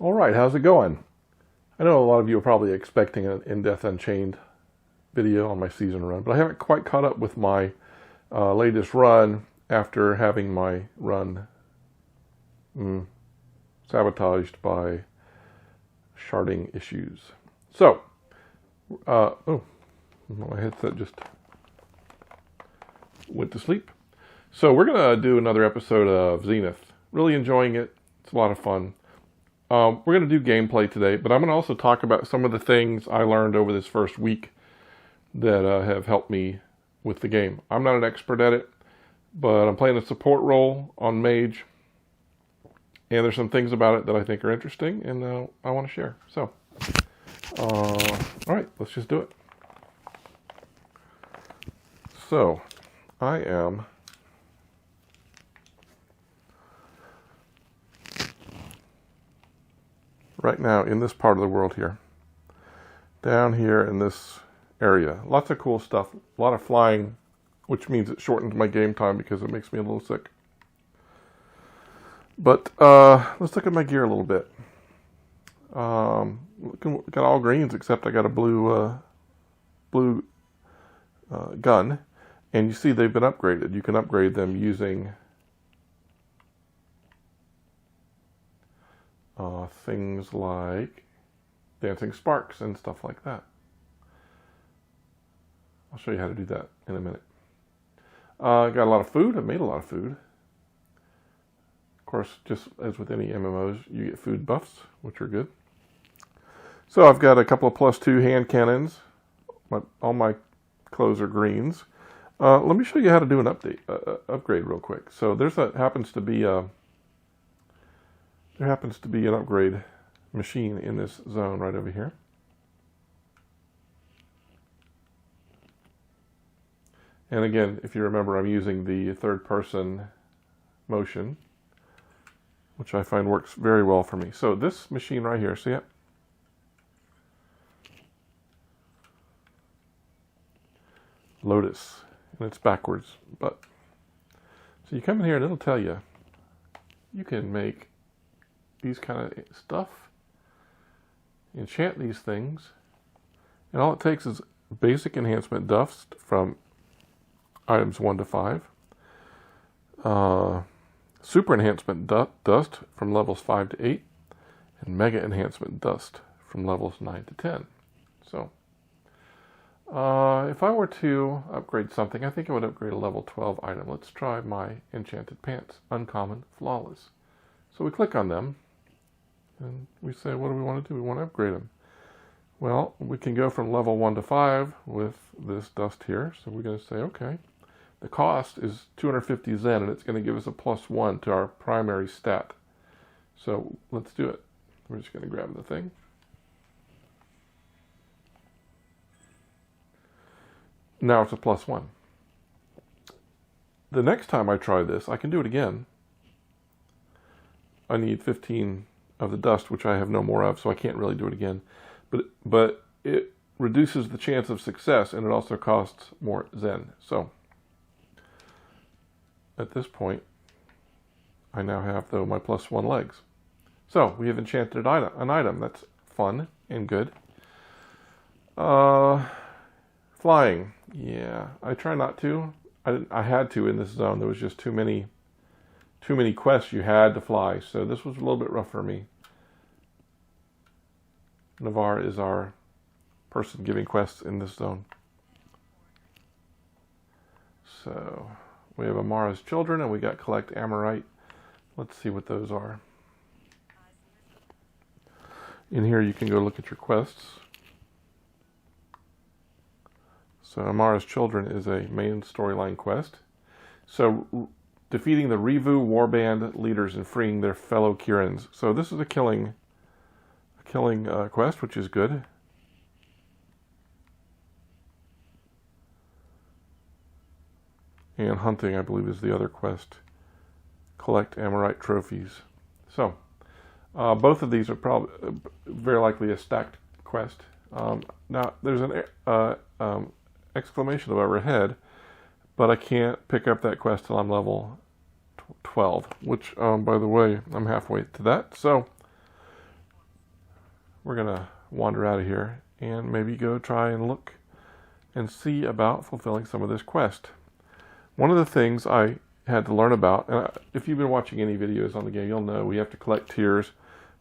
All right, how's it going? I know a lot of you are probably expecting an In Death Unchained video on my season run, but I haven't quite caught up with my latest run after having my run sabotaged by sharding issues. So, my headset just went to sleep. So we're going to do another episode of Zenith. Really enjoying it. It's a lot of fun. We're going to do gameplay today, but I'm going to also talk about some of the things I learned over this first week that have helped me with the game. I'm not an expert at it, but I'm playing a support role on Mage, and there's some things about it that I think are interesting, and I want to share. So, all right, let's just do it. So, I am right now in this part of the world here. Down here in this area. Lots of cool stuff. A lot of flying, which means it shortens my game time because it makes me a little sick. But let's look at my gear a little bit. Got all greens except I got a blue gun. And you see they've been upgraded. You can upgrade them using things like dancing sparks and stuff like that. I'll show you how to do that in a minute. Got a lot of food. I made a lot of food. Of course, just as with any MMOs, you get food buffs, which are good. So I've got a couple of +2 hand cannons. All my clothes are greens. Let me show you how to do an upgrade real quick. So there happens to be an upgrade machine in this zone right over here. And again, if you remember, I'm using the third-person motion, which I find works very well for me. So this machine right here, see it? Lotus, and it's backwards. But so you come in here and it'll tell you you can make these kind of stuff, enchant these things, and all it takes is basic enhancement dust from items 1 to 5, super enhancement dust from levels 5 to 8, and mega enhancement dust from levels 9 to 10. So if I were to upgrade something, I think I would upgrade a level 12 item. Let's try my enchanted pants, uncommon, flawless. So we click on them and we say, what do we want to do? We want to upgrade them. Well, we can go from level 1 to 5 with this dust here. So we're going to say, okay, the cost is 250 Zen, and it's going to give us a +1 to our primary stat. So let's do it. We're just going to grab the thing. Now it's a +1. The next time I try this, I can do it again. I need 15 of the dust, which I have no more of, so I can't really do it again. But it reduces the chance of success, and it also costs more Zen. So at this point, I now have, though, my +1 legs. So we have enchanted an item. That's fun and good. Flying. Yeah, I try not to. I had to in this zone. There was just too many quests you had to fly. So this was a little bit rough for me. Navarre is our person giving quests in this zone. So we have Amara's children, and we got collect Amorite. Let's see what those are. In here you can go look at your quests. So Amara's children is a main storyline quest. So defeating the Rivu warband leaders and freeing their fellow Kirans. So this is a killing quest, which is good. And hunting, I believe, is the other quest. Collect Amorite trophies. So both of these are probably very likely a stacked quest. Now there's an exclamation overhead, but I can't pick up that quest till I'm level 12, which, by the way, I'm halfway to that. So we're going to wander out of here and maybe go try and look and see about fulfilling some of this quest. One of the things I had to learn about, and if you've been watching any videos on the game, you'll know we have to collect tears.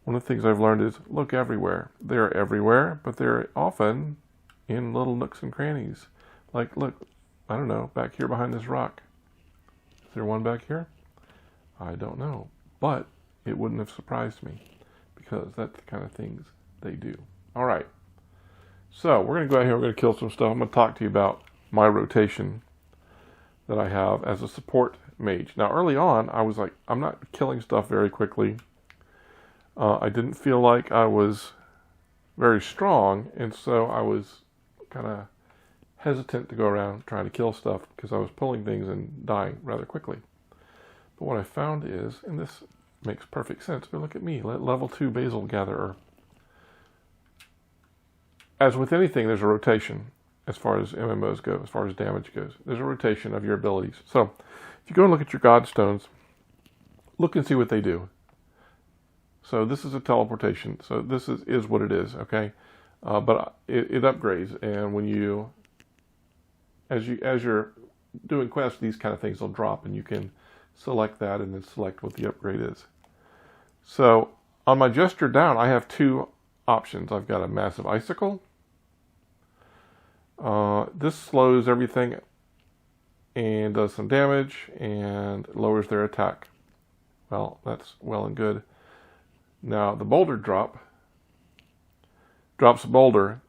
One of the things I've learned is look everywhere. They're everywhere, but they're often in little nooks and crannies. Like, look, I don't know, back here behind this rock. Is there one back here? I don't know, but it wouldn't have surprised me because that's the kind of things they do. All right, so we're going to go out here, we're going to kill some stuff. I'm going to talk to you about my rotation that I have as a support mage. Now, early on, I was like, I'm not killing stuff very quickly. I didn't feel like I was very strong, and so I was kind of hesitant to go around trying to kill stuff because I was pulling things and dying rather quickly. But what I found is, and this makes perfect sense, but look at me, level 2 Basil Gatherer. As with anything, there's a rotation as far as MMOs go, as far as damage goes. There's a rotation of your abilities. So if you go and look at your Godstones, look and see what they do. So this is a teleportation. So this is what it is, okay? But it upgrades, and when you, as you're doing quests, these kind of things will drop, and you can select that and then select what the upgrade is. So on my gesture down, I have two options. I've got a massive icicle. This slows everything and does some damage and lowers their attack. Well, that's well and good. Now the boulder drops a boulder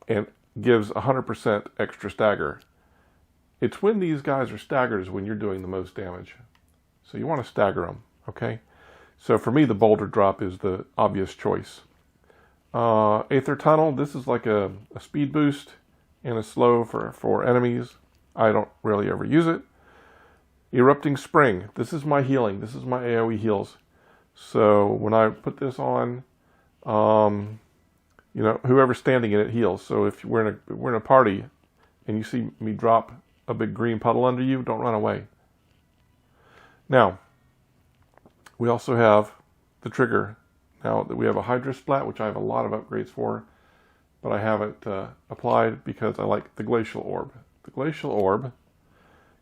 and gives 100% extra stagger. It's when these guys are staggered is when you're doing the most damage. So you want to stagger them, okay? So for me, the boulder drop is the obvious choice. Aether Tunnel, this is like a speed boost and a slow for enemies. I don't really ever use it. Erupting Spring, this is my healing. This is my AoE heals. So when I put this on, you know, whoever's standing in it heals. So if we're in a party and you see me drop a big green puddle under you, don't run away. Now, we also have the trigger. Now that we have a Hydra Splat, which I have a lot of upgrades for, but I haven't applied because I like the Glacial Orb. The Glacial Orb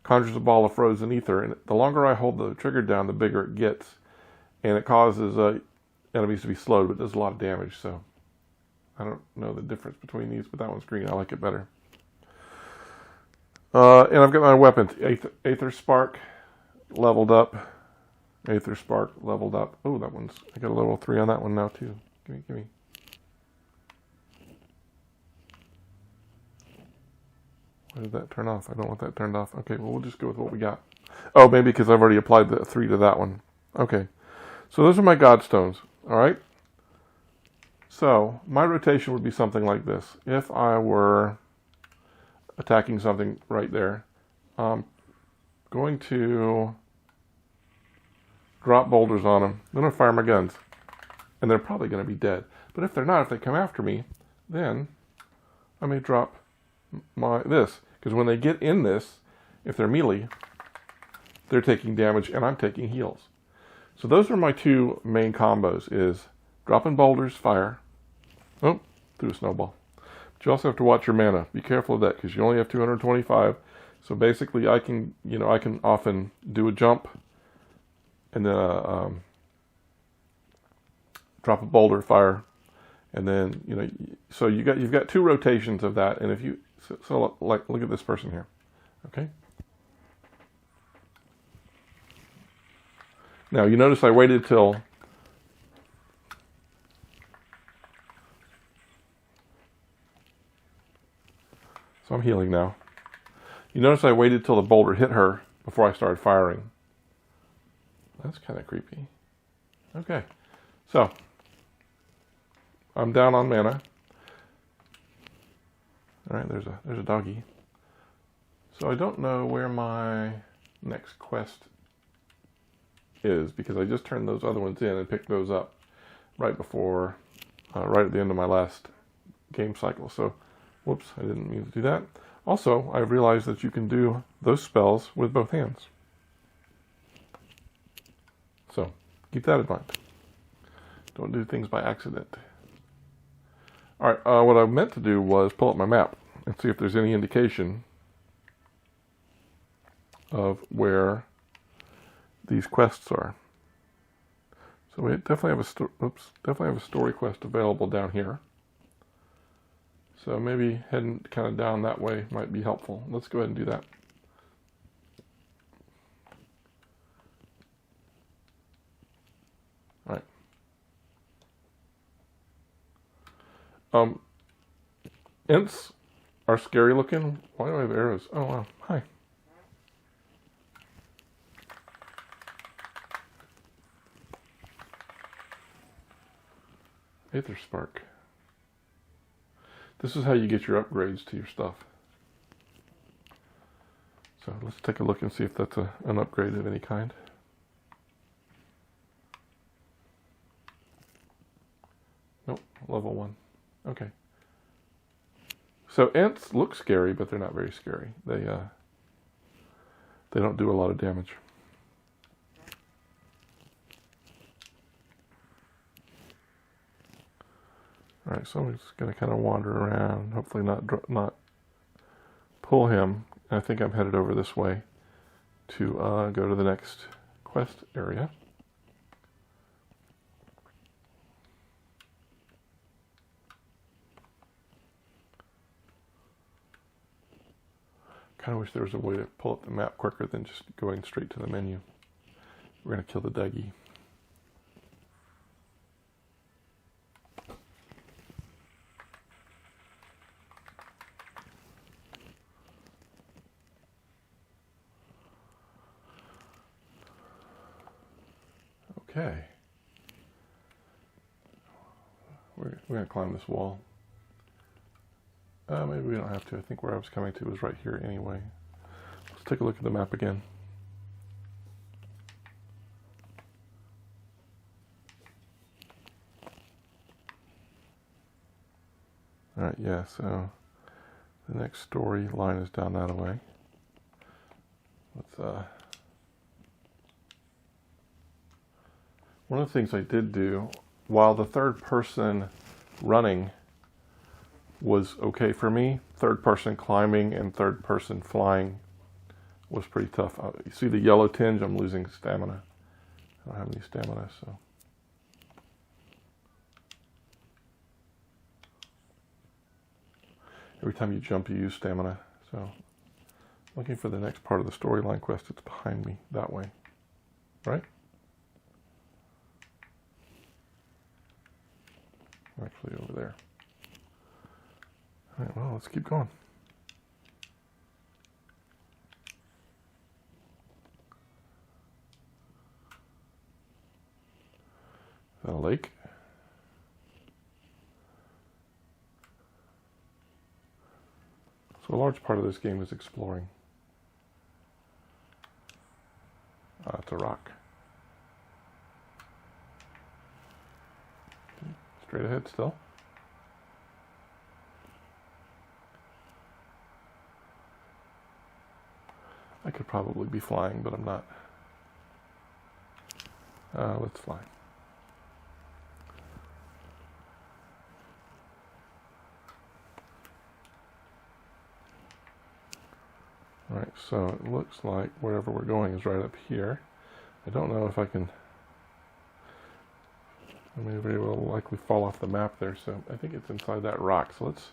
conjures a ball of frozen ether, and the longer I hold the trigger down, the bigger it gets. And it causes enemies to be slowed, but it does a lot of damage, so I don't know the difference between these, but that one's green. I like it better. And I've got my weapons. Aether Spark leveled up. Aether Spark leveled up. Oh, that one's, I got a level 3 on that one now, too. Give me. Why did that turn off? I don't want that turned off. Okay, well, we'll just go with what we got. Oh, maybe because I've already applied the 3 to that one. Okay. So those are my Godstones, all right? So my rotation would be something like this. If I were attacking something right there, I'm going to drop boulders on them. I'm going to fire my guns, and they're probably going to be dead. But if they're not, if they come after me, then I may drop this. Because when they get in this, if they're melee, they're taking damage, and I'm taking heals. So those are my two main combos, is dropping boulders, fire. Oh, threw a snowball. But you also have to watch your mana. Be careful of that, because you only have 225. So basically, I can often do a jump, and then drop a boulder, fire, and then so you've got two rotations of that. And if you like, look at this person here, okay. Now, you notice I waited till so I'm healing now. You notice I waited till the boulder hit her before I started firing. That's kind of creepy. Okay, so I'm down on mana. All right, there's a doggy. So I don't know where my next quest is, because I just turned those other ones in and picked those up right before, right at the end of my last game cycle. So, whoops, I didn't mean to do that. Also, I realized that you can do those spells with both hands. So, keep that in mind. Don't do things by accident. All right, what I meant to do was pull up my map and see if there's any indication of where these quests are. So we definitely have a story quest available down here. So maybe heading kind of down that way might be helpful. Let's go ahead and do that. All right. Ints are scary looking. Why do I have arrows? Oh wow, hi. Aether Spark. This is how you get your upgrades to your stuff. So let's take a look and see if that's an upgrade of any kind. Nope, level 1. Okay. So ants look scary, but they're not very scary. They don't do a lot of damage. All right, so I'm just going to kind of wander around, hopefully not pull him. I think I'm headed over this way to go to the next quest area. Kind of wish there was a way to pull up the map quicker than just going straight to the menu. We're going to kill the Dougie. Okay. We're going to climb this wall. Maybe we don't have to. I think where I was coming to was right here anyway. Let's take a look at the map again. Alright, yeah, so the next storyline is down that way. Let's, one of the things I did do, while the third person running was okay for me, third person climbing and third person flying was pretty tough. You see the yellow tinge? I'm losing stamina. I don't have any stamina, so. Every time you jump, you use stamina. So, looking for the next part of the storyline quest. It's behind me, that way. Right? Actually, over there. All right, well, let's keep going. Is that a lake? So a large part of this game is exploring. It's a rock. Straight ahead still. I could probably be flying, but I'm not. Let's fly. Alright, so it looks like wherever we're going is right up here. I don't know if I can... I may very well likely fall off the map there, so I think it's inside that rock. So let's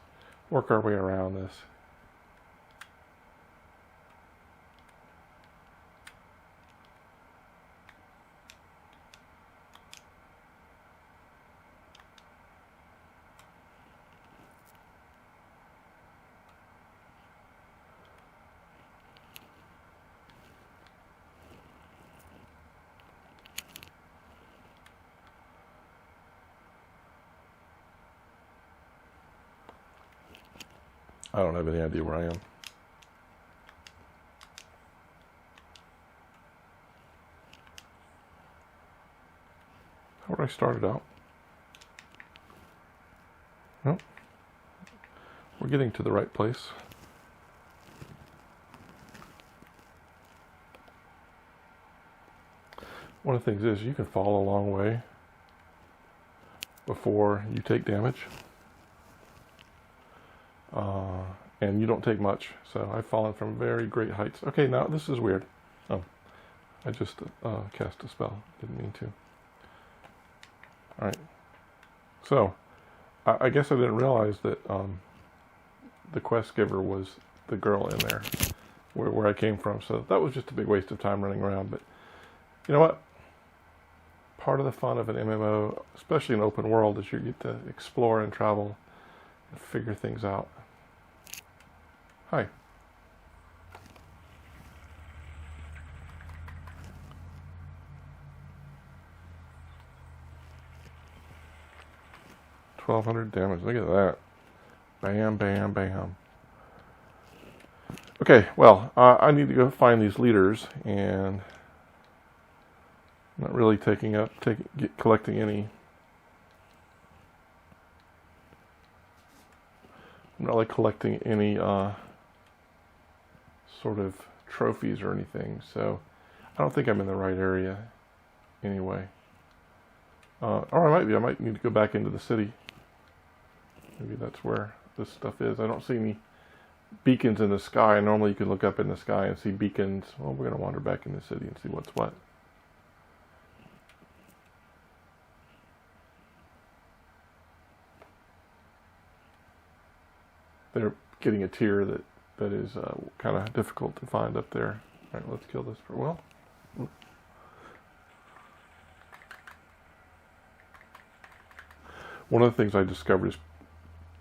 work our way around this. I don't have any idea where I am. How would I start it out? Nope. We're getting to the right place. One of the things is you can fall a long way before you take damage. and you don't take much. So I've fallen from very great heights. Okay, now this is weird. Oh, I just cast a spell. Didn't mean to. All right. So I guess I didn't realize that the quest giver was the girl in there where I came from. So that was just a big waste of time running around. But you know what? Part of the fun of an MMO, especially an open world, is you get to explore and travel and figure things out. Hi. $1,200 damage. Look at that. Bam, bam, bam. Okay, well, I need to go find these leaders, and I'm not really collecting any. I'm not like collecting any sort of trophies or anything, so I don't think I'm in the right area anyway. Or I might be. I might need to go back into the city. Maybe that's where this stuff is. I don't see any beacons in the sky. Normally you can look up in the sky and see beacons. Well, we're going to wander back in the city and see what's what. They're getting a tier that is kind of difficult to find up there. All right, let's kill this for, well. One of the things I discovered is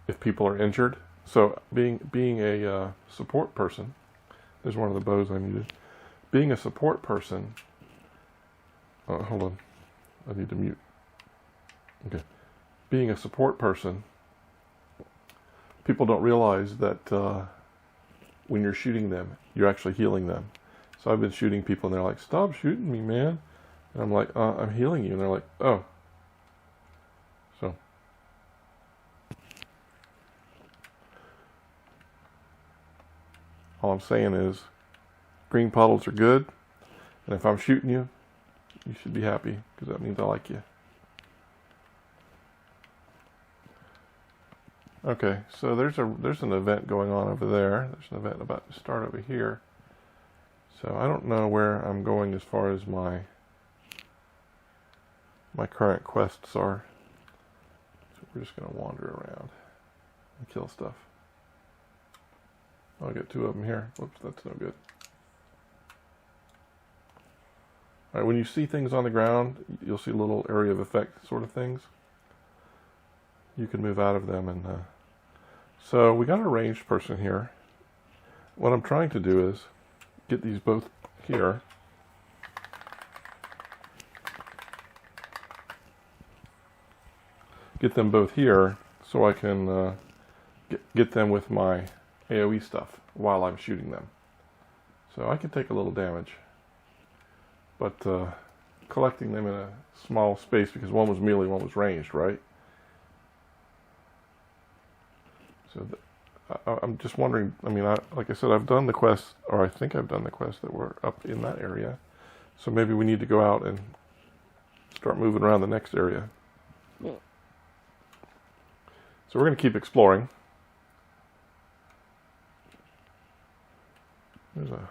if people are injured. So being a support person, there's one of the bows I needed. Being a support person, hold on, I need to mute. Okay, being a support person, people don't realize that when you're shooting them, you're actually healing them. So I've been shooting people, and they're like, "Stop shooting me, man!" And I'm like, "I'm healing you," and they're like, "Oh." So. All I'm saying is green puddles are good, and if I'm shooting you, you should be happy, because that means I like you. Okay, so there's an event going on over there. There's an event about to start over here. So I don't know where I'm going as far as my current quests are. So we're just going to wander around and kill stuff. I'll get two of them here. Whoops, that's no good. All right, when you see things on the ground, you'll see little area of effect sort of things. You can move out of them, and so we got a ranged person here. What I'm trying to do is get these both here. Get them both here so I can get them with my AoE stuff while I'm shooting them. So I can take a little damage. But collecting them in a small space, because one was melee, one was ranged, right? So I'm just wondering, I mean, like I said, I've done the quest, or I think I've done the quest that were up in that area. So maybe we need to go out and start moving around the next area. So we're going to keep exploring. There's an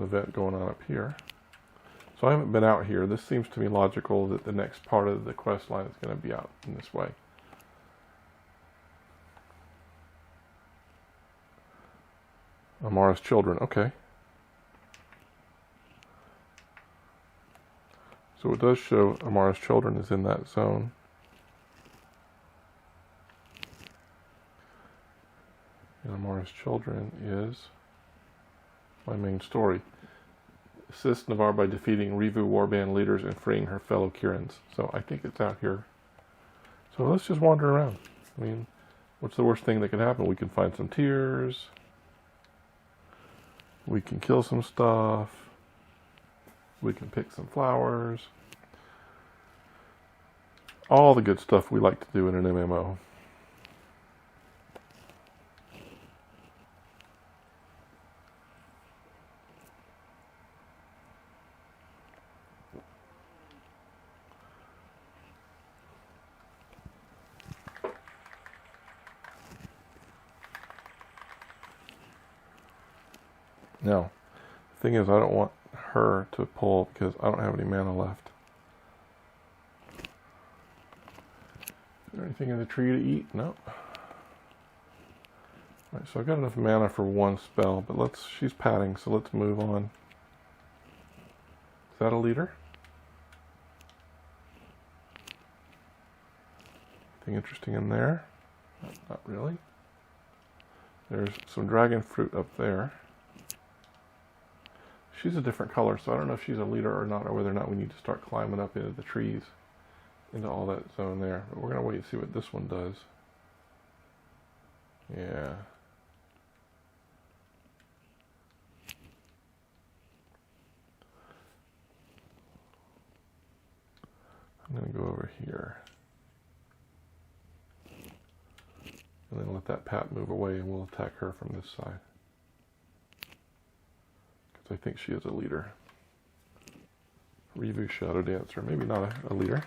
event going on up here. So I haven't been out here. This seems to me logical that the next part of the quest line is going to be out in this way. Amara's children, okay. So it does show Amara's children is in that zone. And Amara's children is my main story. Assist Navarre by defeating Rivu warband leaders and freeing her fellow Kirans. So I think it's out here. So let's just wander around. I mean, what's the worst thing that could happen? We can find some tears. We can kill some stuff. We can pick some flowers. All the good stuff we like to do in an MMO. Now, the thing is, I don't want her to pull because I don't have any mana left. Is there anything in the tree to eat? No. Alright, so I've got enough mana for one spell, but she's padding, so let's move on. Is that a leader? Anything interesting in there? Not really. There's some dragon fruit up there. She's a different color, so I don't know if she's a leader or not, or whether or not we need to start climbing up into the trees, into all that zone there. But we're going to wait and see what this one does. Yeah. I'm going to go over here. And then let that Pat move away, and we'll attack her from this side. Because I think she is a leader. Revu Shadow Dancer. Maybe not a leader.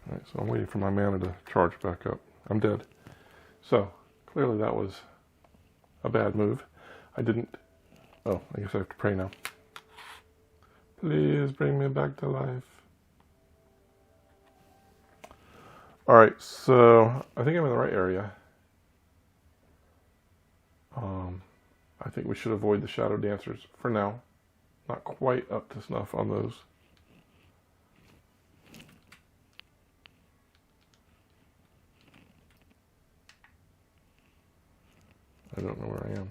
Alright, so I'm waiting for my mana to charge back up. I'm dead. So, clearly that was a bad move. I didn't... Oh, I guess I have to pray now. Please bring me back to life. Alright, so I think I'm in the right area. I think we should avoid the Shadow Dancers for now. Not quite up to snuff on those. I don't know where I am.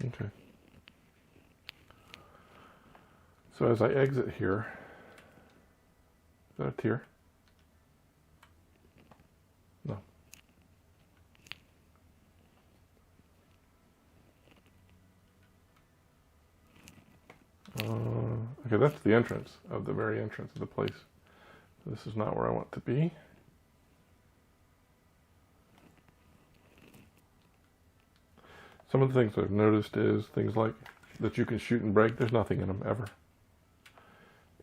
Okay. So as I exit here, is that a tear? No. Okay, that's the entrance of the very entrance of the place. This is not where I want to be. Some of the things I've noticed is things like that you can shoot and break. There's nothing in them ever.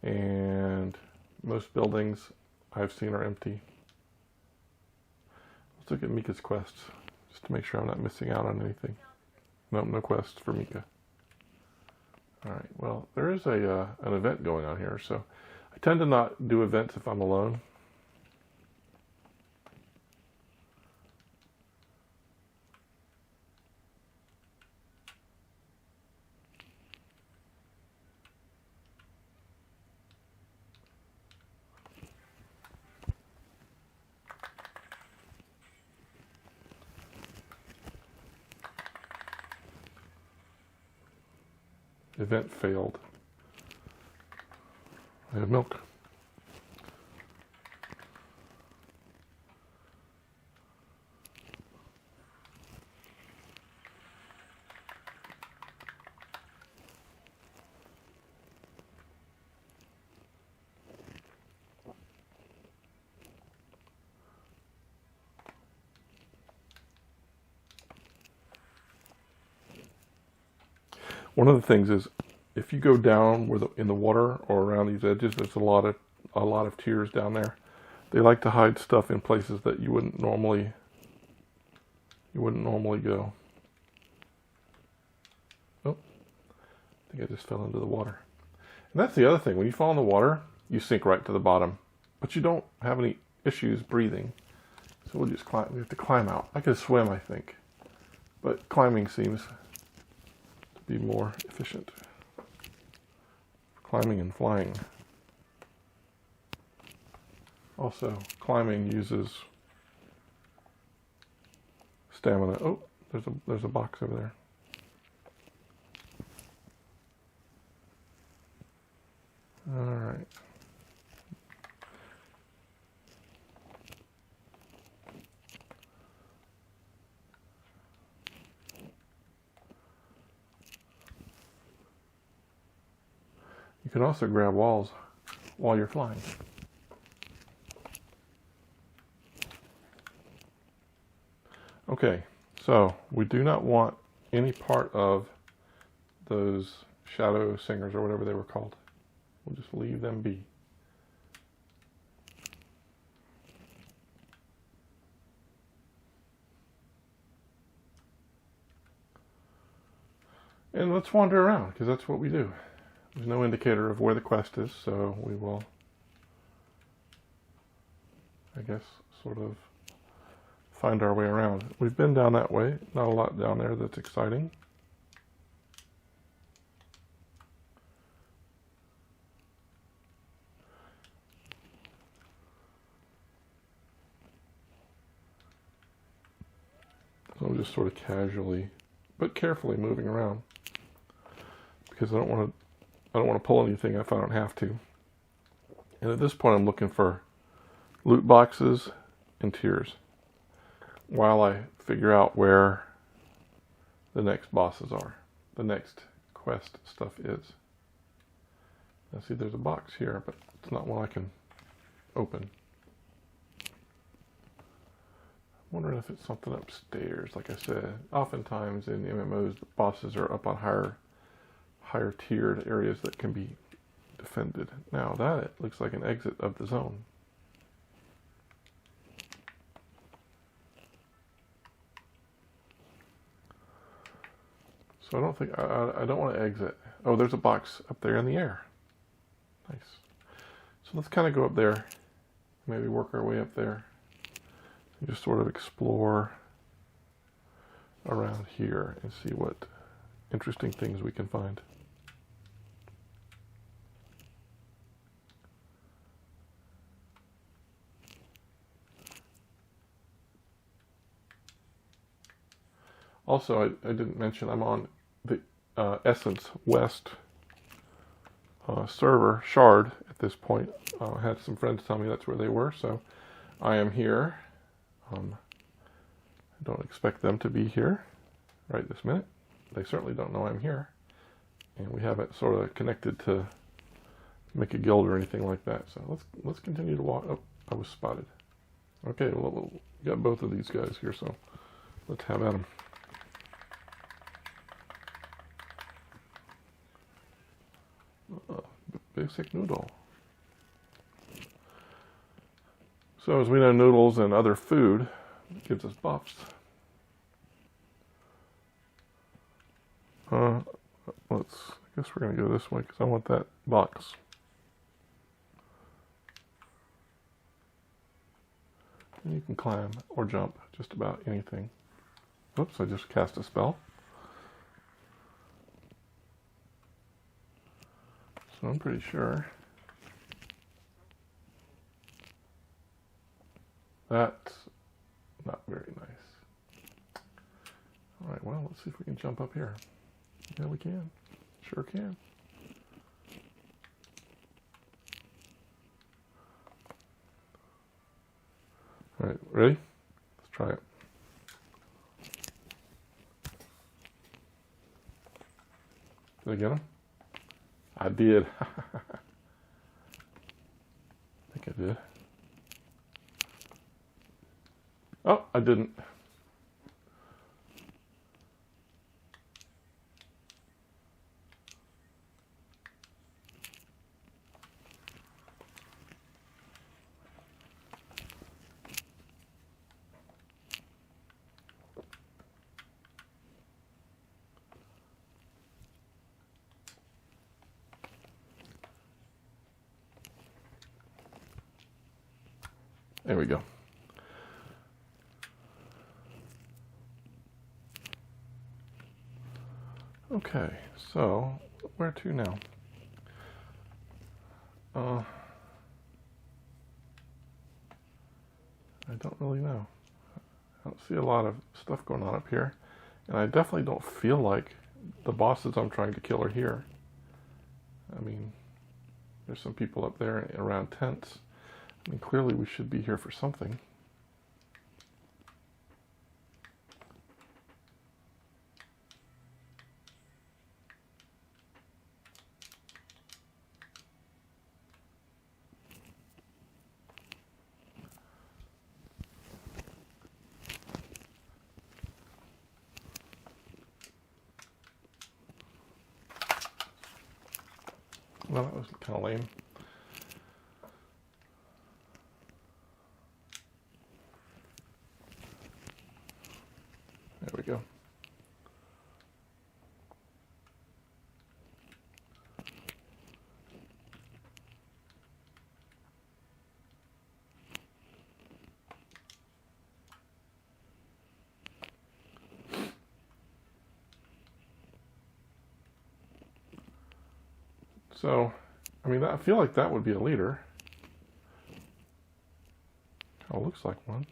And most buildings I've seen are empty. Let's look at Mika's quests, just to make sure I'm not missing out on anything. Nope, no quests for Mika. Alright, well, there is an event going on here, so I tend to not do events if I'm alone. Event failed. I have milk. One of the things is, if you go down in the water or around these edges, there's a lot of tiers down there. They like to hide stuff in places that you wouldn't normally go. Oh, I think I just fell into the water. And that's the other thing. When you fall in the water, you sink right to the bottom, but you don't have any issues breathing. So we'll just climb. We have to climb out. I could swim, I think, but climbing seems be more efficient. Climbing and flying. Also, climbing uses stamina. Oh, there's a box over there. All right. You can also grab walls while you're flying. Okay, so we do not want any part of those shadow singers or whatever they were called. We'll just leave them be. And let's wander around, because that's what we do. There's no indicator of where the quest is, so we will, I guess, sort of find our way around. We've been down that way. Not a lot down there that's exciting. So I'm just sort of casually, but carefully moving around, because I don't want to pull anything if I don't have to. And at this point, I'm looking for loot boxes and tiers, while I figure out where the next bosses are, the next quest stuff is. Now see, there's a box here, but it's not one I can open. I'm wondering if it's something upstairs. Like I said, oftentimes in MMOs, the bosses are up on higher tiered areas that can be defended. Now that looks like an exit of the zone. So I don't think, I don't want to exit. Oh, there's a box up there in the air. Nice. So let's kind of go up there, maybe work our way up there, and just sort of explore around here and see what interesting things we can find. Also, I didn't mention I'm on the Essence West server, Shard, at this point. I had some friends tell me that's where they were, so I am here. I don't expect them to be here right this minute. They certainly don't know I'm here. And we haven't sort of connected to make a guild or anything like that. So let's continue to walk. Oh, I was spotted. Okay, well, we got both of these guys here, so let's have at them. Basic noodle. So as we know, noodles and other food gives us buffs. I guess we're going to go this way because I want that box. And you can climb or jump just about anything. Oops, I just cast a spell. So I'm pretty sure that's not very nice. All right, well, let's see if we can jump up here. Yeah, we can. Sure can. All right, ready? Let's try it. Did I get him? I did. I think I did. Oh, I didn't. There we go. Okay, so where to now? I don't really know. I don't see a lot of stuff going on up here, and I definitely don't feel like the bosses I'm trying to kill are here. I mean, there's some people up there around tents. I mean, clearly we should be here for something. Well, that was kind of lame. There we go. So, I mean, I feel like that would be a leader. Oh, looks like one.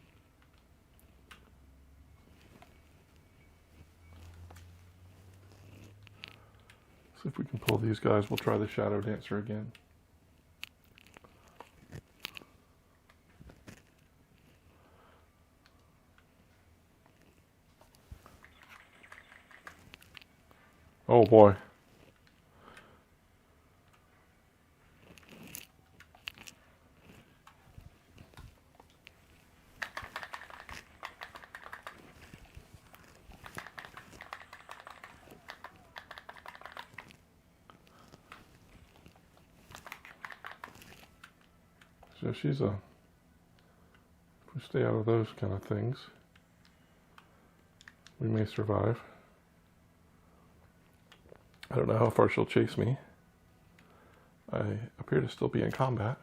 See if we can pull these guys. We'll try the Shadow Dancer again. Oh boy. So she's a, if we stay out of those kind of things, we may survive. I don't know how far she'll chase me. I appear to still be in combat.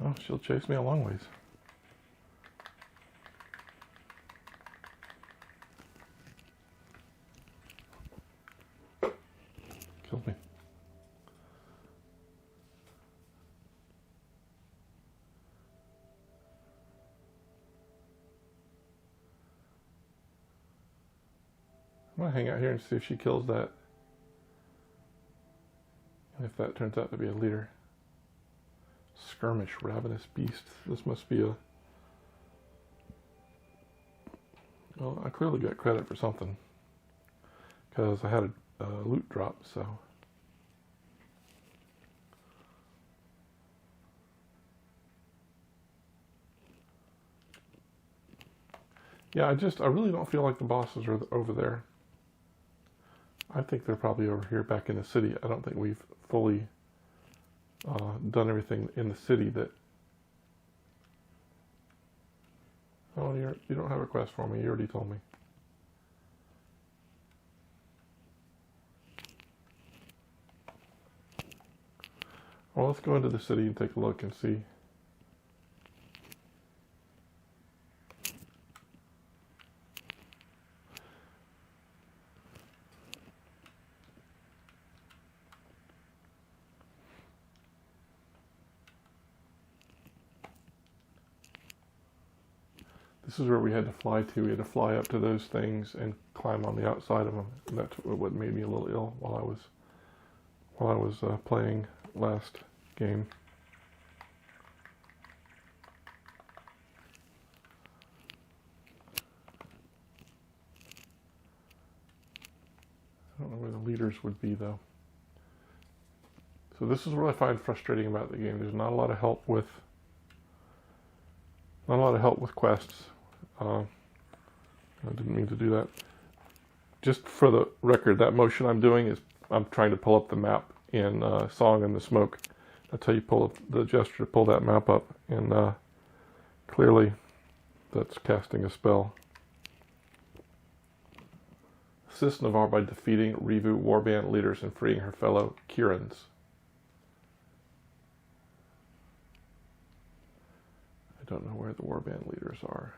Oh, she'll chase me a long ways. Killed me. I'm gonna hang out here and see if she kills that. And if that turns out to be a leader. Skirmish, ravenous beast. This must be a... Well, I clearly got credit for something. Because I had a loot drop, so... Yeah, I really don't feel like the bosses are over there. I think they're probably over here back in the city. I don't think we've fully done everything in the city that... Oh, you don't have a quest for me. You already told me. Well, let's go into the city and take a look and see. This is where we had to fly to. We had to fly up to those things and climb on the outside of them. And that's what made me a little ill while I was playing last game. I don't know where the leaders would be though. So this is what I find frustrating about the game. There's not a lot of help with quests. I didn't mean to do that. Just for the record, that motion I'm doing is I'm trying to pull up the map in Song in the Smoke. That's how you pull up the gesture to pull that map up. And clearly that's casting a spell. Assist Navarre by defeating Rivu warband leaders and freeing her fellow Kirans. I don't know where the warband leaders are.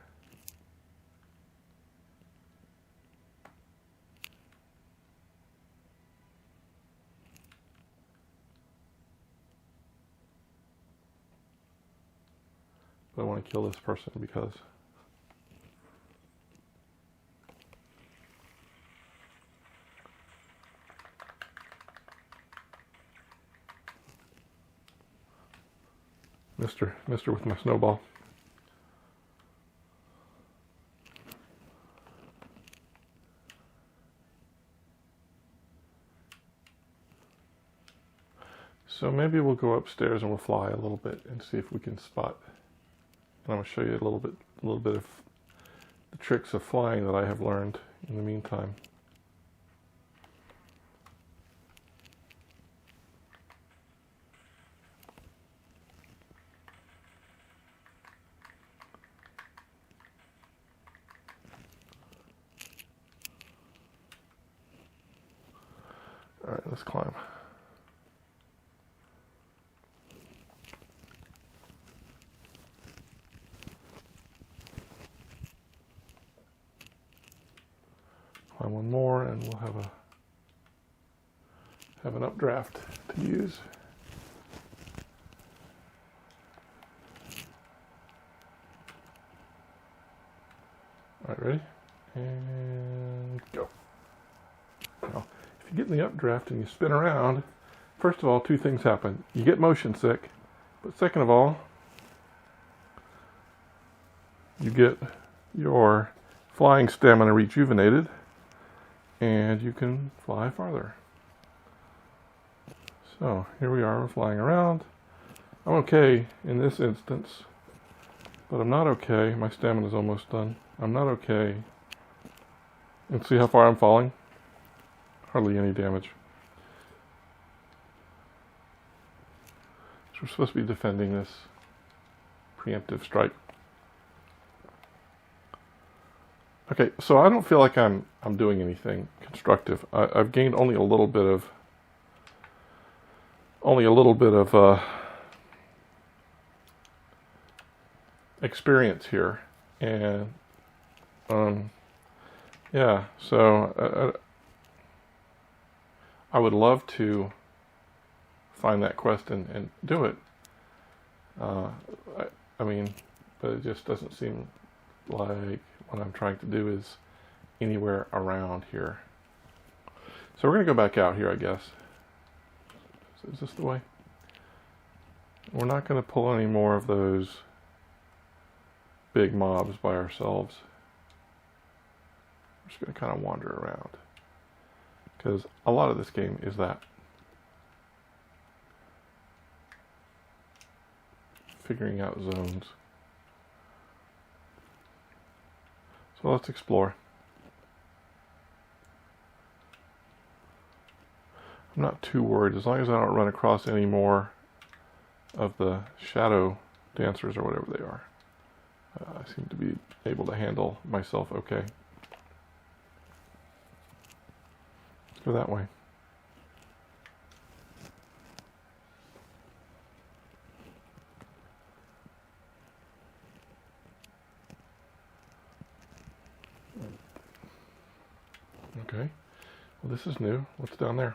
But I want to kill this person because Mister with my snowball. So maybe we'll go upstairs and we'll fly a little bit and see if we can spot. And I'm going to show you a little bit of the tricks of flying that I have learned in the meantime. All right, let's climb. Climb one more, and we'll have an updraft to use. All right, ready? And go. Now, if you get in the updraft and you spin around, first of all, two things happen. You get motion sick, but second of all, you get your flying stamina rejuvenated, and you can fly farther. So here we are, we're flying around. I'm okay in this instance, but I'm not okay. My stamina's almost done. I'm not okay. And see how far I'm falling? Hardly any damage. So we're supposed to be defending this preemptive strike. Okay, so I don't feel like I'm doing anything constructive. I've gained only a little bit of experience here, and yeah. So I would love to find that quest and do it. I mean, but it just doesn't seem like what I'm trying to do is anywhere around here. So we're going to go back out here, I guess. Is this the way? We're not going to pull any more of those big mobs by ourselves. We're just going to kind of wander around, because a lot of this game is that. Figuring out zones. So let's explore. I'm not too worried as long as I don't run across any more of the shadow dancers or whatever they are. I seem to be able to handle myself okay. Let's go that way. Okay. Well, this is new. What's down there?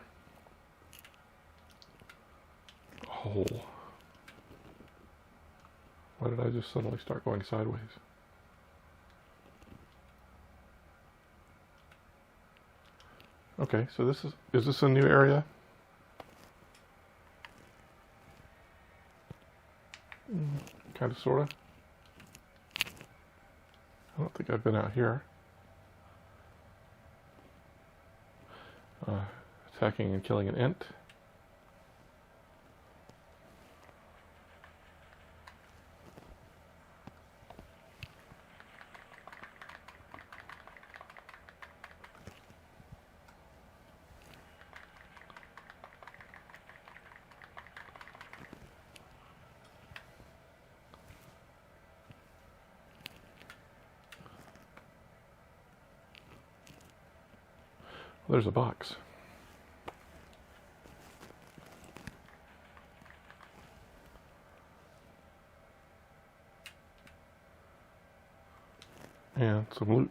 A hole. Why did I just suddenly start going sideways? Okay, so this is this a new area? Kind of, sort of. I don't think I've been out here. Attacking and killing an ant. Well, there's a box. And some loot.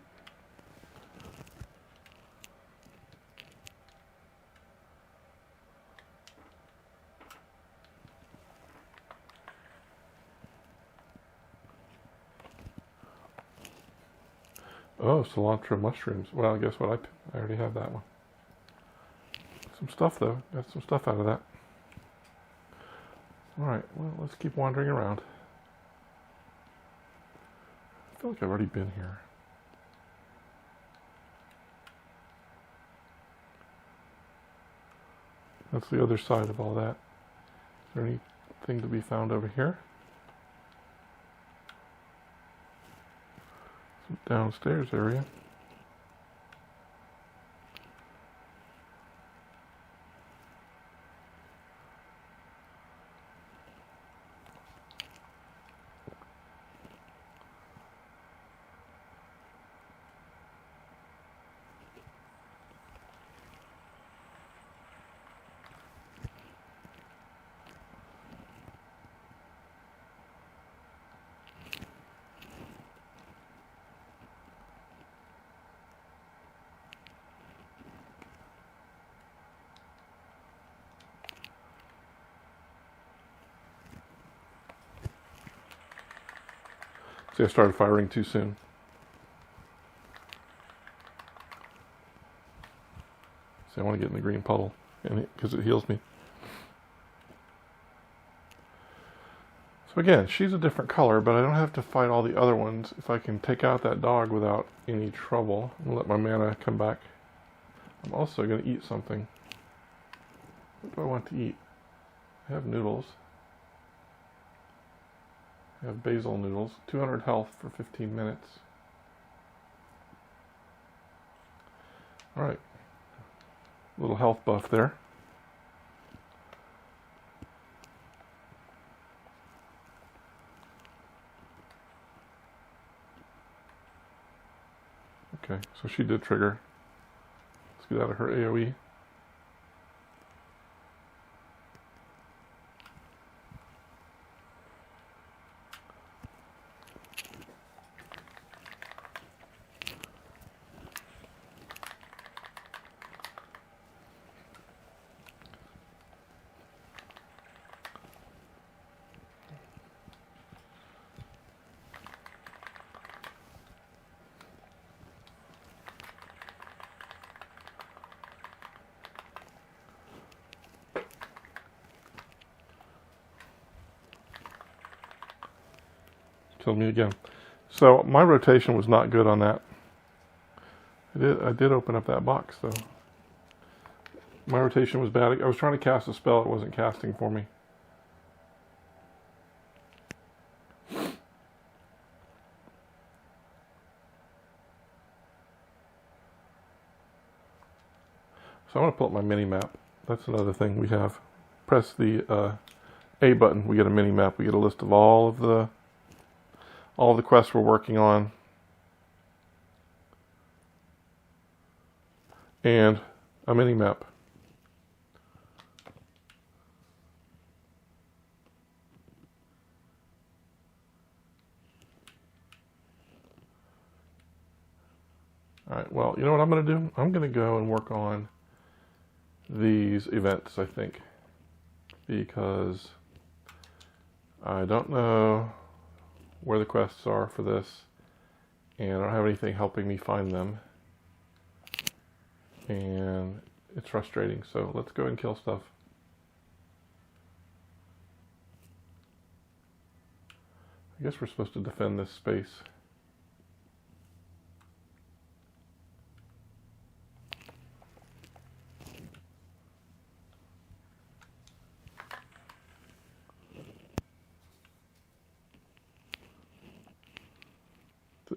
Oh, cilantro mushrooms. Well, I guess what I already have that one. Some stuff though. Got some stuff out of that. Alright, well, let's keep wandering around. I feel like I've already been here. That's the other side of all that. Is there anything to be found over here? Some downstairs area. See, I started firing too soon. See, I want to get in the green puddle because it heals me. So again, she's a different color, but I don't have to fight all the other ones if I can take out that dog without any trouble and let my mana come back. I'm also going to eat something. What do I want to eat? I have noodles. I have basil noodles. 200 health for 15 minutes. Alright. Little health buff there. Okay, so she did trigger. Let's get out of her AoE. Killed me again. So my rotation was not good on that. I did open up that box though. My rotation was bad. I was trying to cast a spell, it wasn't casting for me. So I'm going to pull up my mini map. That's another thing we have. Press the A button, we get a mini map. We get a list of all of the quests we're working on. And a mini map. Alright, well, you know what I'm going to do? I'm going to go and work on these events, I think. Because I don't know where the quests are for this. And I don't have anything helping me find them. And it's frustrating, so let's go and kill stuff. I guess we're supposed to defend this space.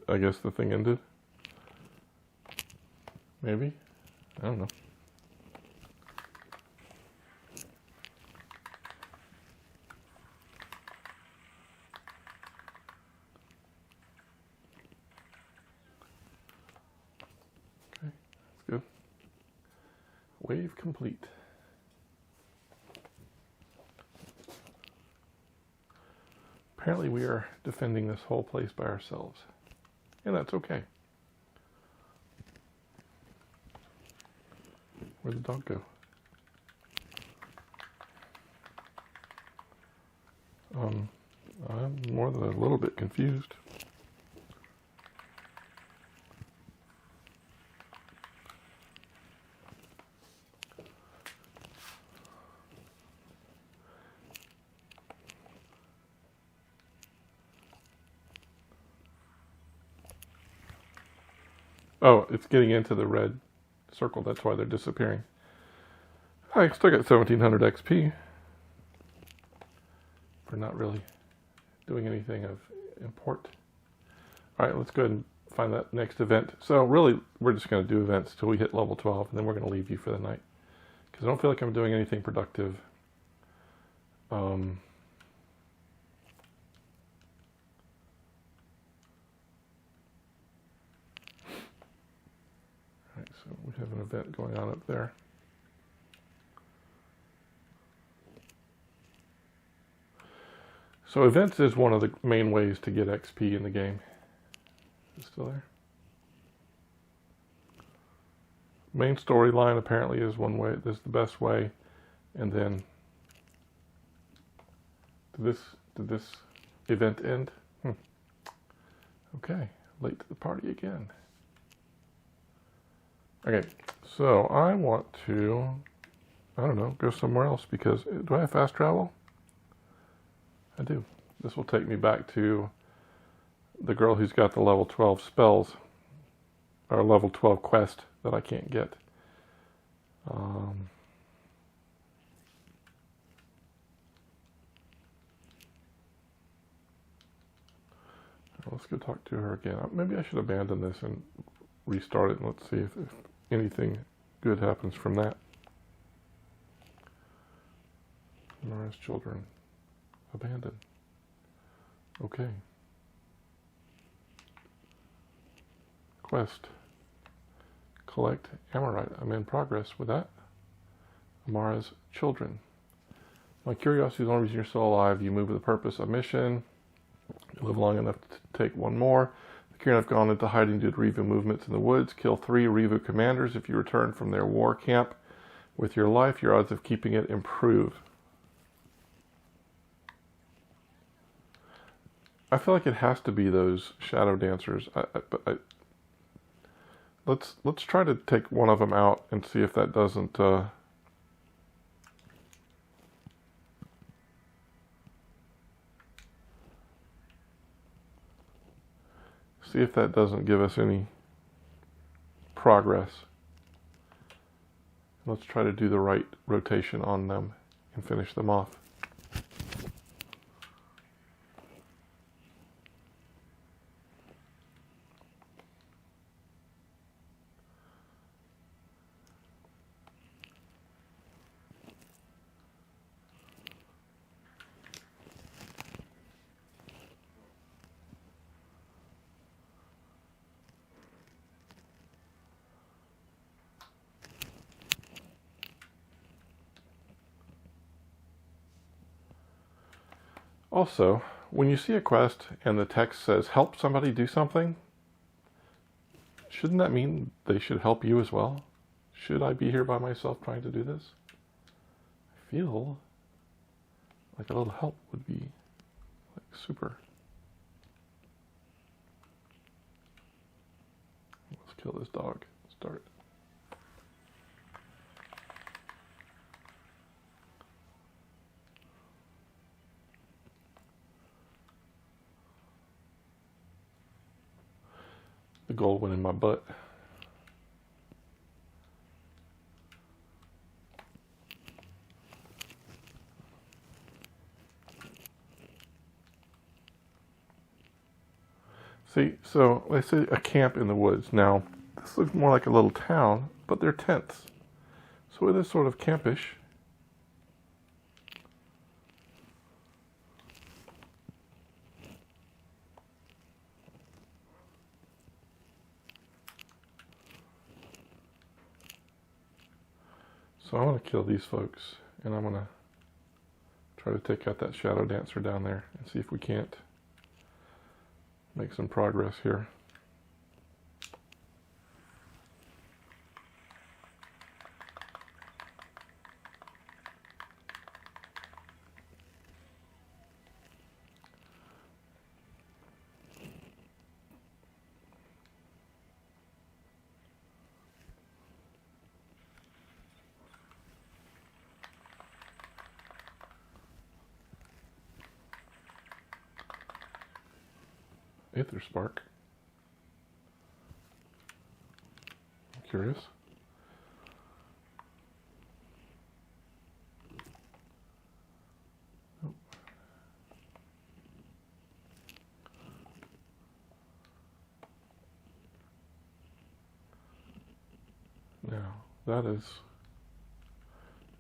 I guess the thing ended. Maybe? I don't know. Okay, that's good. Wave complete. Apparently we are defending this whole place by ourselves. And that's okay. Where'd the dog go? I'm more than a little bit confused. Oh, it's getting into the red circle. That's why they're disappearing. I still got 1700 XP for not really doing anything of import. All right, let's go ahead and find that next event. So really, we're just going to do events till we hit level 12, and then we're going to leave you for the night. Because I don't feel like I'm doing anything productive. So we have an event going on up there. So events is one of the main ways to get XP in the game. Is it still there? Main storyline apparently is one way. This is the best way. And then did this event end? Okay, late to the party again. Okay, so I want to, I don't know, go somewhere else because, do I have fast travel? I do. This will take me back to the girl who's got the level 12 spells, or level 12 quest that I can't get. Let's go talk to her again. Maybe I should abandon this and restart it, and let's see if anything good happens from that. Mara's children. Abandon. Okay. Quest. Collect Amorite. I'm in progress with that. Amara's children. My curiosity is the only reason you're still alive. You move with the purpose of mission. You live long enough to take one more. The Kirin have gone into hiding due to Revu movements in the woods. Kill 3 Revu commanders. If you return from their war camp with your life, your odds of keeping it improve. I feel like it has to be those shadow dancers. Let's try to take one of them out and see if that doesn't. See if that doesn't give us any progress. Let's try to do the right rotation on them and finish them off. Also, when you see a quest and the text says, help somebody do something, shouldn't that mean they should help you as well? Should I be here by myself trying to do this? I feel like a little help would be like super. Let's kill this dog. Start. The gold went in my butt. See, so they say a camp in the woods. Now, this looks more like a little town, but they're tents. So it is sort of campish. So I'm going to kill these folks, and I'm going to try to take out that shadow dancer down there and see if we can't make some progress here. Aether spark. I'm curious. Oh. Now, that is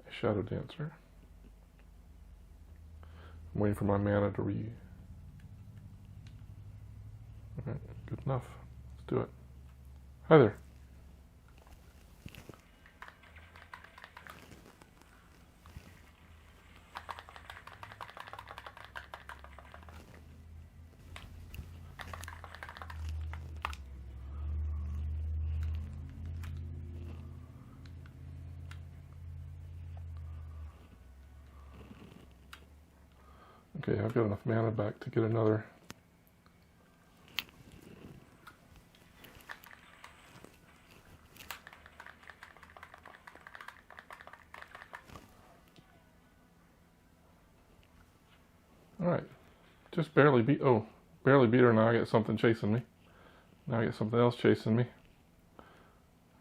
a shadow dancer. I'm waiting for my mana to Alright, good enough. Let's do it. Hi there. Okay, I've got enough mana back to get another Alright. Just barely beat, oh, barely beat her. Now I got something chasing me. Now I got something else chasing me.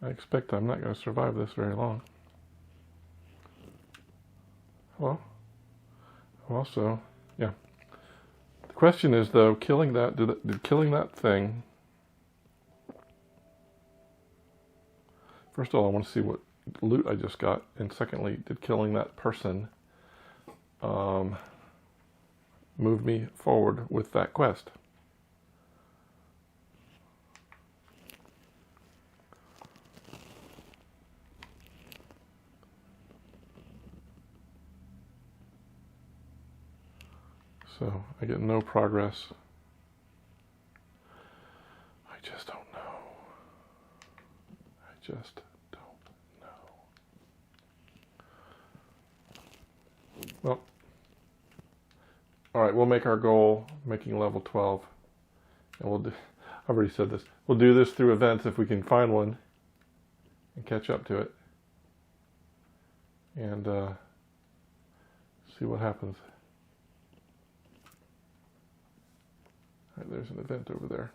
I expect I'm not going to survive this very long. Well, also, yeah. The question is, though, killing that, did killing that thing... First of all, I want to see what loot I just got. And secondly, did killing that person move me forward with that quest? So I get no progress. I just don't know. I just don't know. Well, all right, we'll make our goal making level 12. And we'll do, I've already said this. We'll do this through events if we can find one and catch up to it. And see what happens. All right, there's an event over there.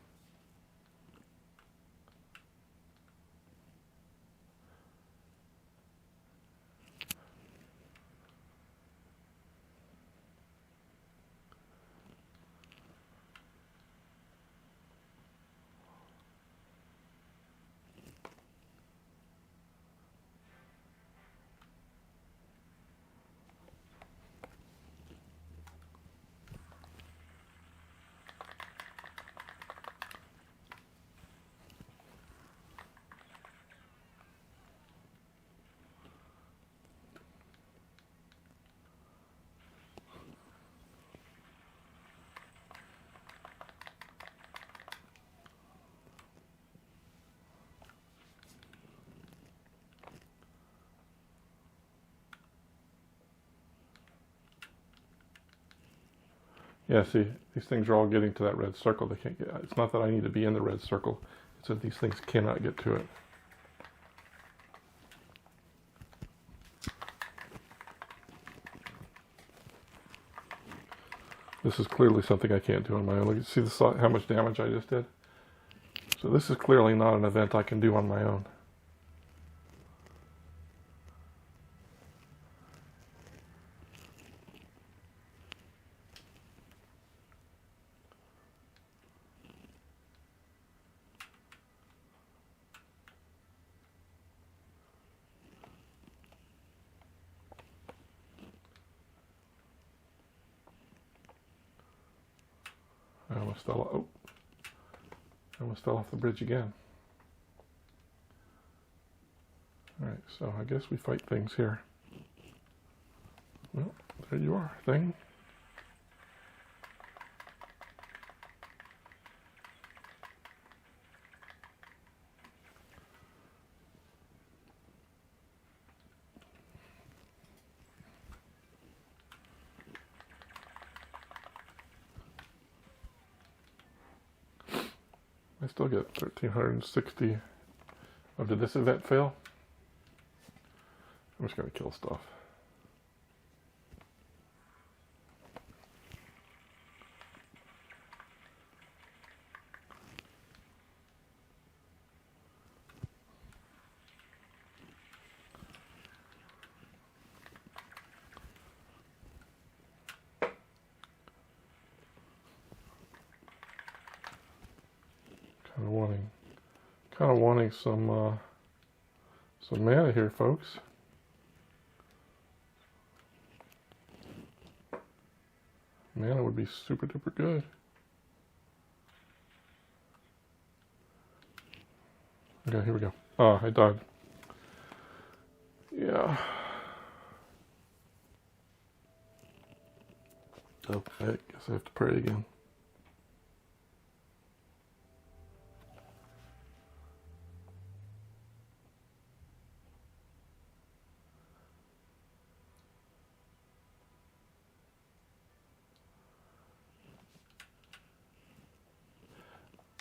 Yeah, see, these things are all getting to that red circle. They can't get. It's not that I need to be in the red circle. It's that these things cannot get to it. This is clearly something I can't do on my own. Look, see this, how much damage I just did? So this is clearly not an event I can do on my own. I almost fell. Oh, I almost fell off the bridge again. All right, so I guess we fight things here. Well, there you are, thing. I still get 1,360. Oh, did this event fail? I'm just going to kill stuff. Kind of wanting some mana here, folks. Mana would be super duper good. Okay, here we go. Oh, I died. Yeah. Okay, I guess I have to pray again.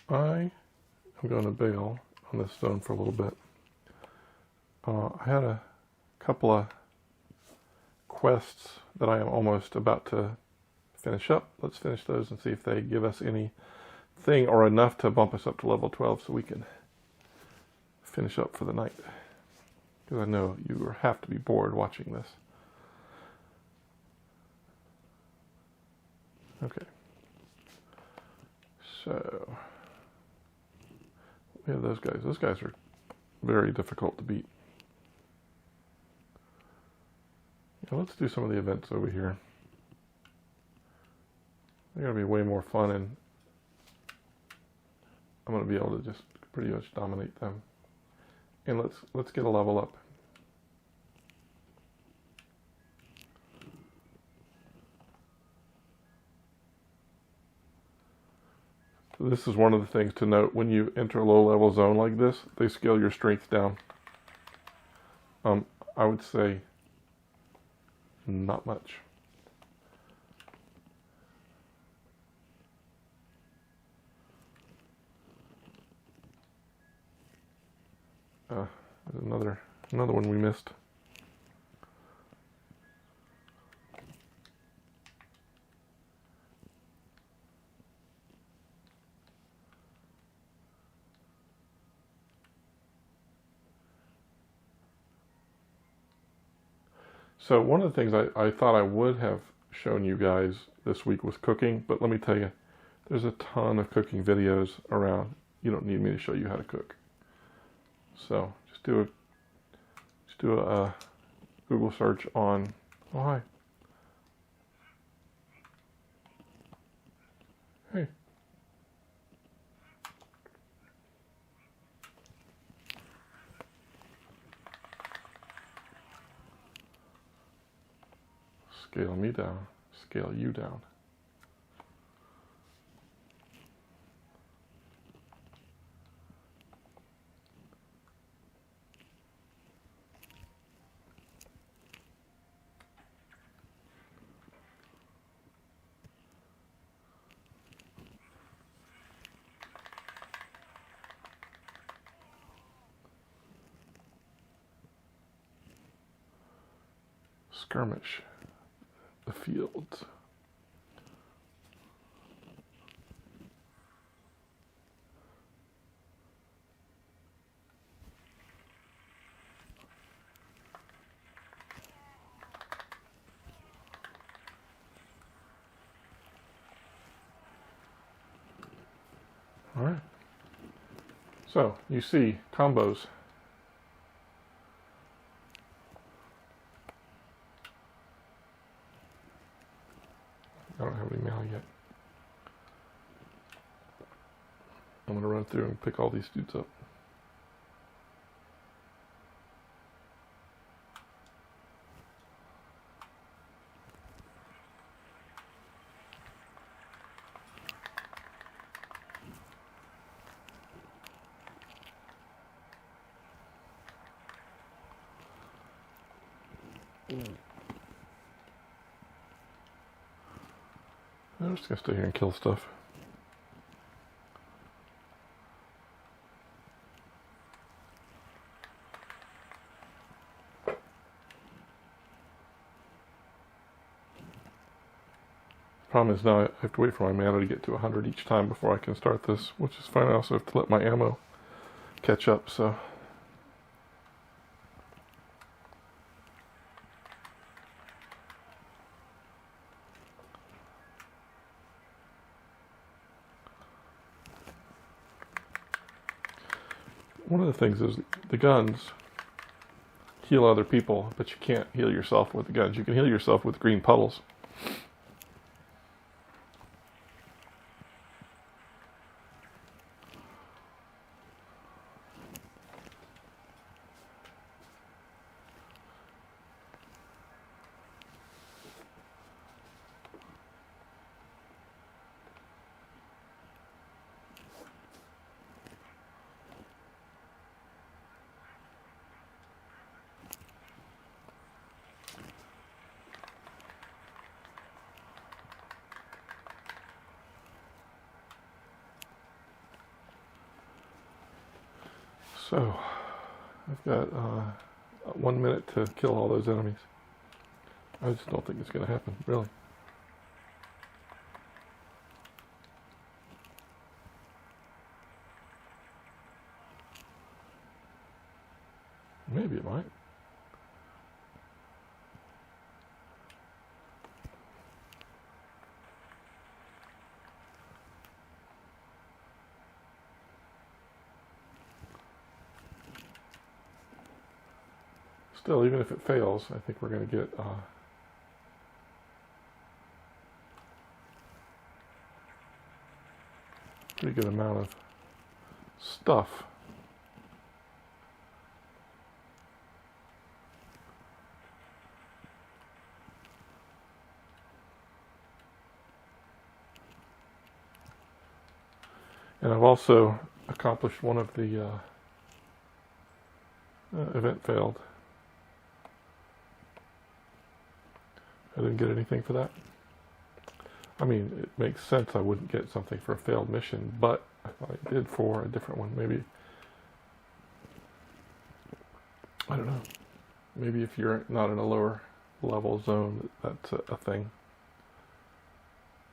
I am going to bail on this stone for a little bit. I had a couple of quests that I am almost about to finish up. Let's finish those and see if they give us anything or enough to bump us up to level 12 so we can finish up for the night. Because I know you have to be bored watching this. Okay. So we have those guys. Those guys are very difficult to beat. Now let's do some of the events over here. They're going to be way more fun, and I'm going to be able to just pretty much dominate them. And let's get a level up. So this is one of the things to note when you enter a low-level zone like this. They scale your strength down. I would say not much. There's another one we missed. So one of the things I thought I would have shown you guys this week was cooking, but let me tell you, there's a ton of cooking videos around. You don't need me to show you how to cook. So just do a Google search on, oh hi. Hey. Scale me down, scale you down. Skirmish the fields. All right. So you see combos. I don't have any mail yet. I'm going to run through and pick all these dudes up. I'm just going to stay here and kill stuff. Problem is now I have to wait for my mana to get to 100 each time before I can start this, which is fine. I also have to let my ammo catch up, so... One of the things is the guns heal other people, but you can't heal yourself with the guns. You can heal yourself with green puddles. So, I've got 1 minute to kill all those enemies. I just don't think it's going to happen, really. Maybe it might. Still, even if it fails, I think we're going to get pretty good amount of stuff. And I've also accomplished one of the event failed. I didn't get anything for that. I mean, it makes sense I wouldn't get something for a failed mission, but I thought I did for a different one. Maybe, I don't know. Maybe if you're not in a lower level zone, that's a thing.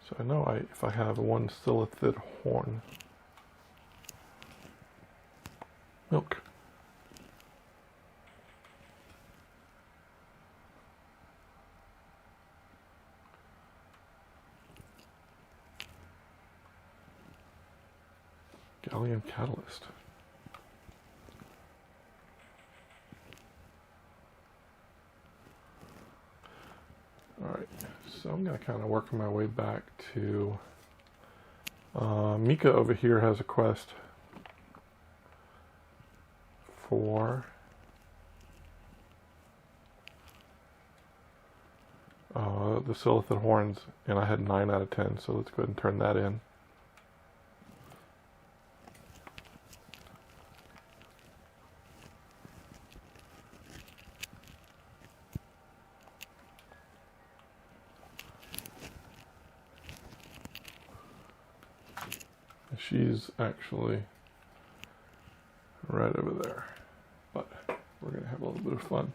So I know if I have one Zenith horn. Milk. Gallium catalyst. Alright, so I'm going to kind of work my way back to... Mika over here has a quest for... the Zenith horns, and I had 9 out of 10, so let's go ahead and turn that in. She's actually right over there, but we're going to have a little bit of fun.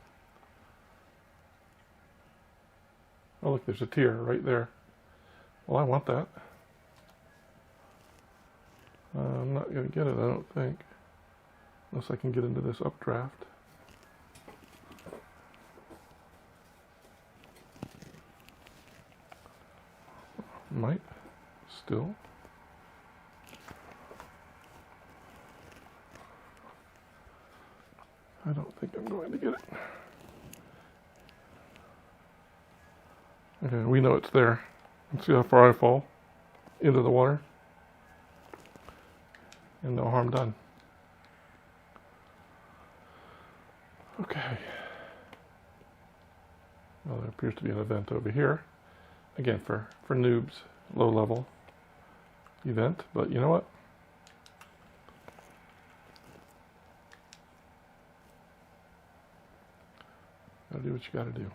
Oh look, there's a tier right there. Well, I want that. I'm not going to get it, I don't think, unless I can get into this updraft. Might still. I don't think I'm going to get it. Okay, we know it's there. Let's see how far I fall into the water. And no harm done. Okay. Well, there appears to be an event over here. Again, for noobs, low level event, but you know what? Gotta do what you gotta do.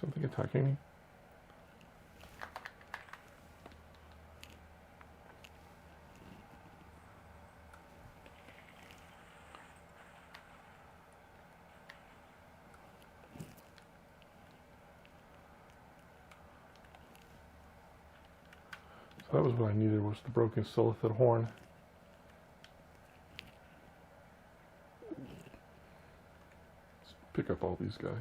Something attacking me? So that was what I needed, was the broken Zenith horn. Let's pick up all these guys.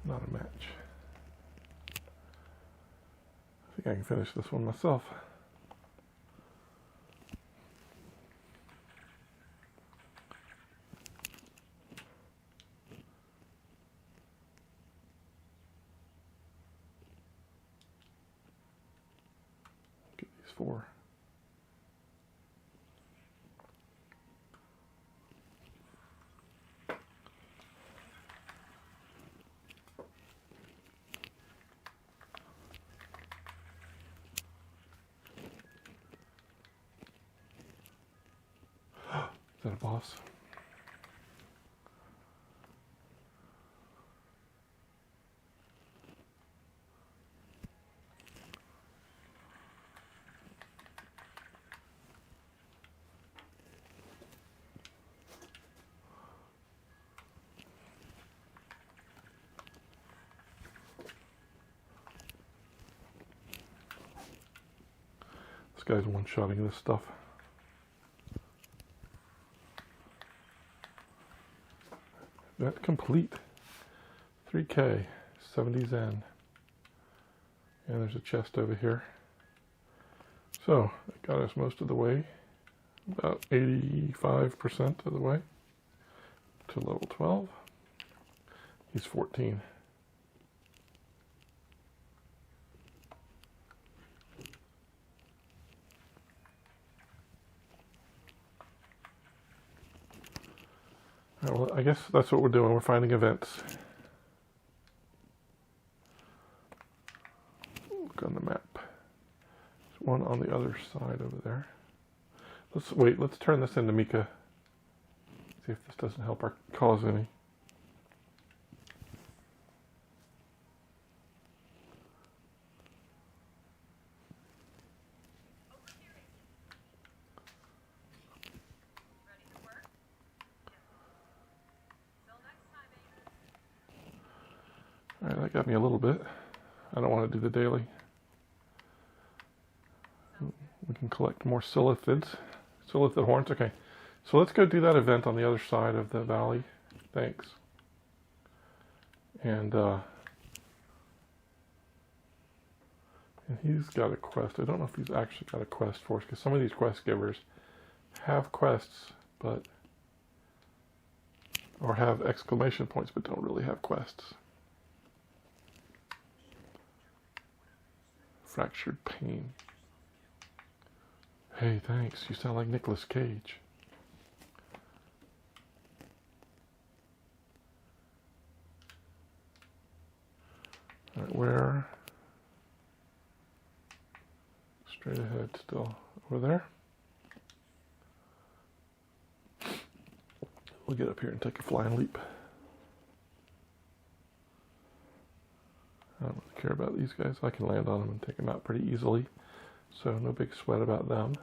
Not a match. I think I can finish this one myself. 4. Is that a boss? This guy's one-shotting this stuff. Event complete. 3K, 70 Zen. And there's a chest over here. So, that got us most of the way. About 85% of the way to level 12. He's 14. All right, well, I guess that's what we're doing. We're finding events. Look on the map. There's one on the other side over there. Let's turn this into Mika. See if this doesn't help our cause any. All right, that got me a little bit. I don't want to do the daily. We can collect more Silithids. Silithid horns, okay. So let's go do that event on the other side of the valley. Thanks. And he's got a quest. I don't know if he's actually got a quest for us, because some of these quest givers have quests, or have exclamation points, but don't really have quests. Fractured pain. Hey, thanks. You sound like Nicolas Cage. All right, where? Straight ahead still. Over there? We'll get up here and take a flying leap. I don't really care about these guys. I can land on them and take them out pretty easily. So no big sweat about them.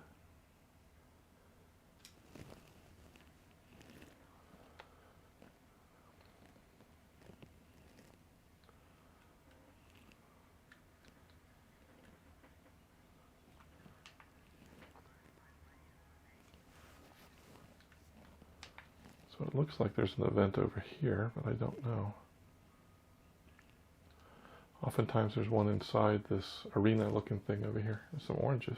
So it looks like there's an event over here, but I don't know. Oftentimes there's one inside this arena looking thing over here. There's some oranges.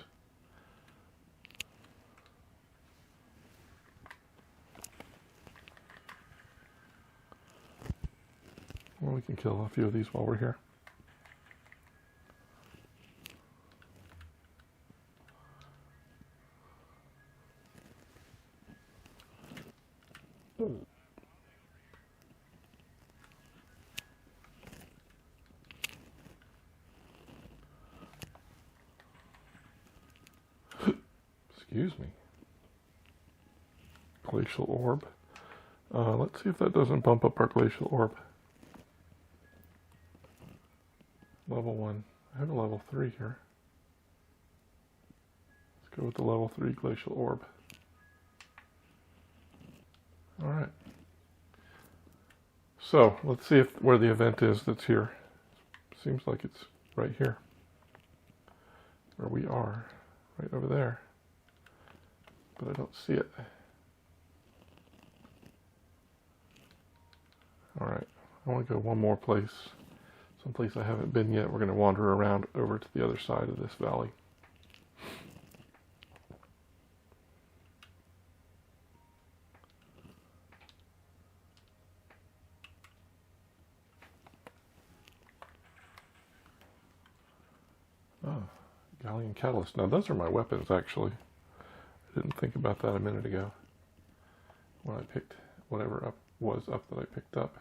Well, we can kill a few of these while we're here. Excuse me. Glacial orb. Let's see if that doesn't bump up our glacial orb. Level 1. I have a level 3 here. Let's go with the level 3 glacial orb. Alright. So, let's see where the event is that's here. Seems like it's right here. Where we are. Right over there. But I don't see it. Alright, I want to go one more place. Someplace I haven't been yet. We're going to wander around over to the other side of this valley. Oh, Galleon Catalyst. Now those are my weapons, actually. I didn't think about that a minute ago when I picked whatever was up that I picked up.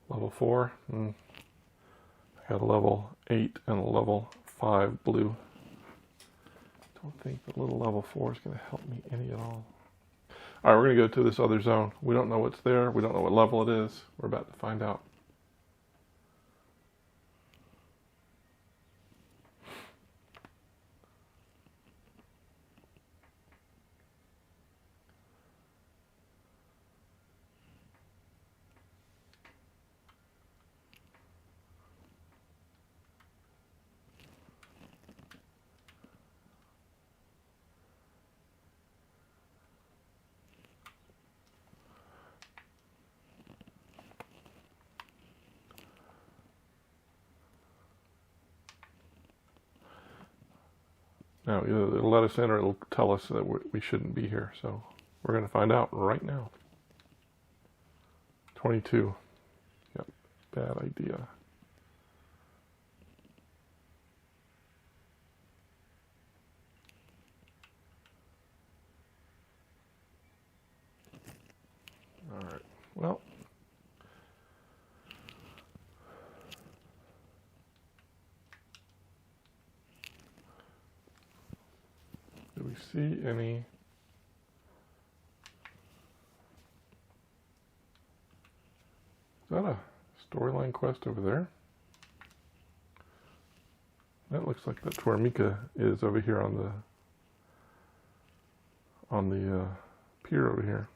Level 4. I got a level 8 and a level 5 blue. Don't think the little level 4 is going to help me any at all. All right, we're going to go to this other zone. We don't know what's there. We don't know what level it is. We're about to find out. Now, either it'll let us in or it'll tell us that we shouldn't be here. So we're going to find out right now. 22. Yep, bad idea. All right, well. Do we see any? Is that a storyline quest over there? That looks like that's where Mika is over here on the pier over here.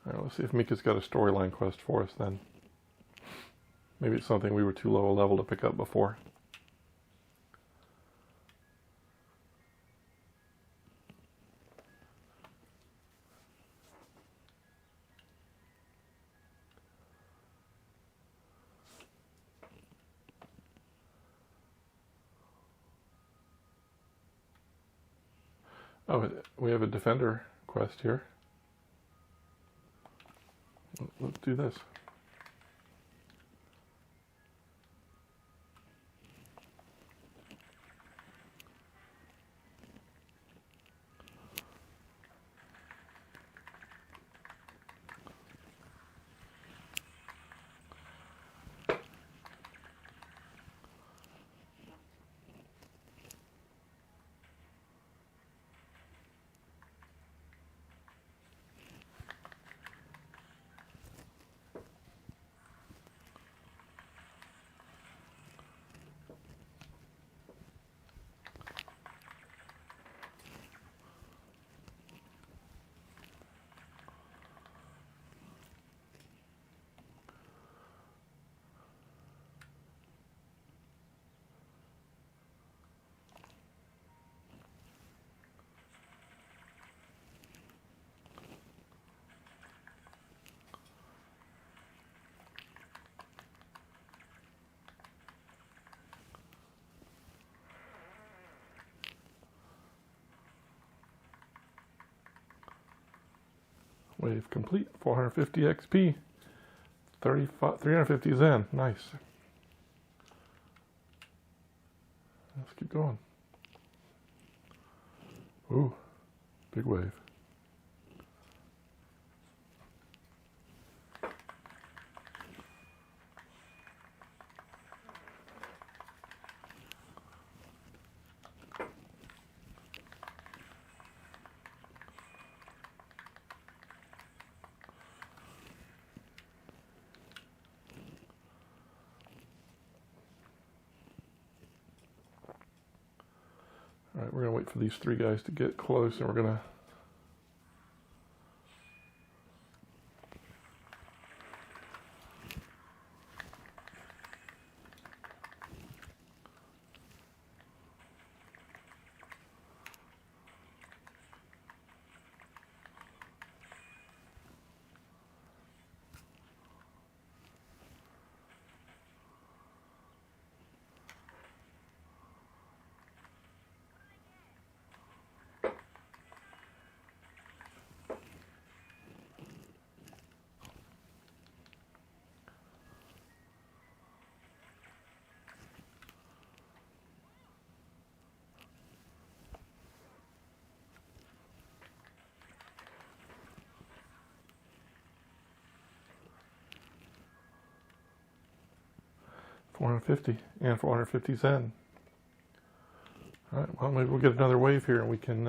All right, let's see if Mika's got a storyline quest for us then. Maybe it's something we were too low a level to pick up before. Oh, we have a defender quest here. Let's do this. Wave complete, 450 XP, 350 Zen, nice. Let's keep going. Ooh, big wave. All right, we're going to wait for these three guys to get close, and we're going to... 450 and 450 Zen. All right, well, maybe we'll get another wave here and we can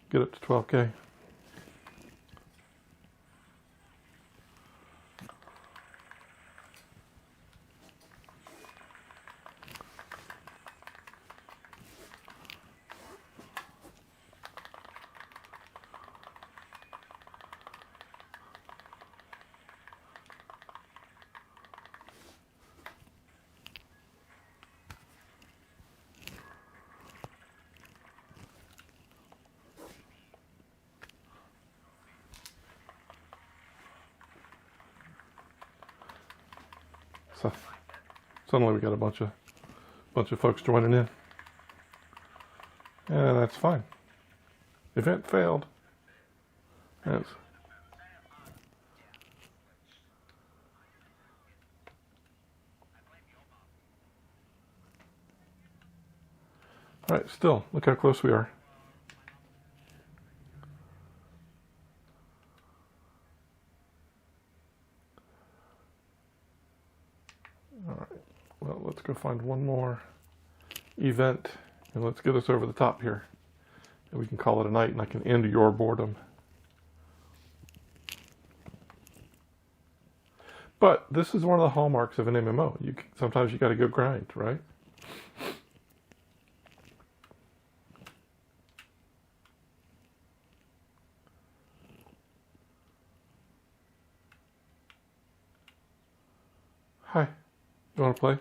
get up to 12K. So suddenly we got a bunch of folks joining in, and that's fine. Event failed. That's all right. Still, look how close we are. All right. Well, let's go find one more event, and let's get us over the top here. And we can call it a night, and I can end your boredom. But this is one of the hallmarks of an MMO. Sometimes you got to go grind, right? Hi, you want to play?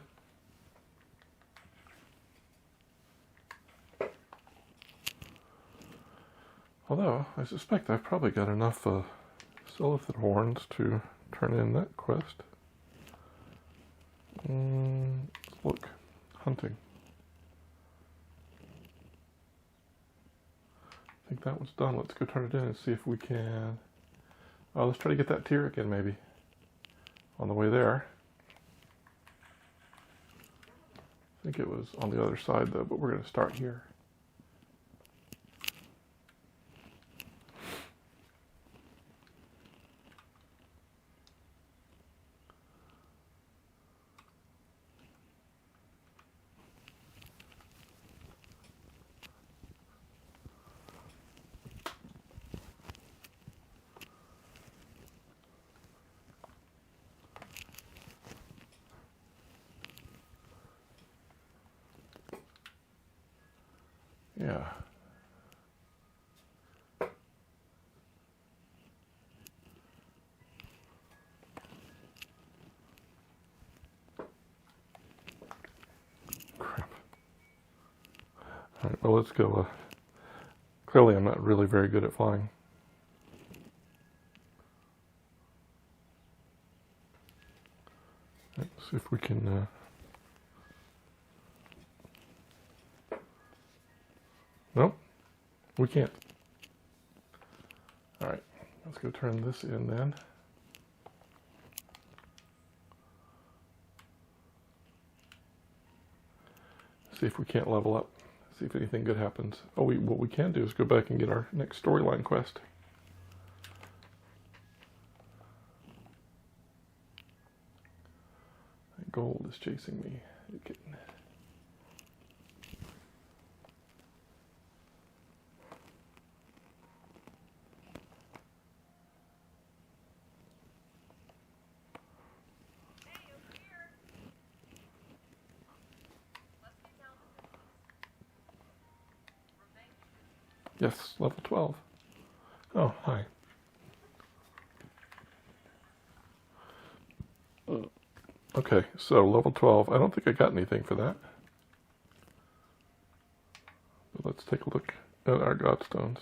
Although, I suspect I've probably got enough Zenith horns to turn in that quest. Let's look. Hunting. I think that one's done. Let's go turn it in and see if we can... Oh, let's try to get that tier again, maybe. On the way there. I think it was on the other side, though, but we're going to start here. Yeah. Crap. All right, well, let's go. Clearly, I'm not really very good at flying. Let's see if we can... Nope, we can't. All right, let's go turn this in then. See if we can't level up. See if anything good happens. Oh, what we can do is go back and get our next storyline quest. Gold is chasing me. You're kidding. Yes, level 12. Oh, hi. Okay, so level 12. I don't think I got anything for that. But let's take a look at our godstones.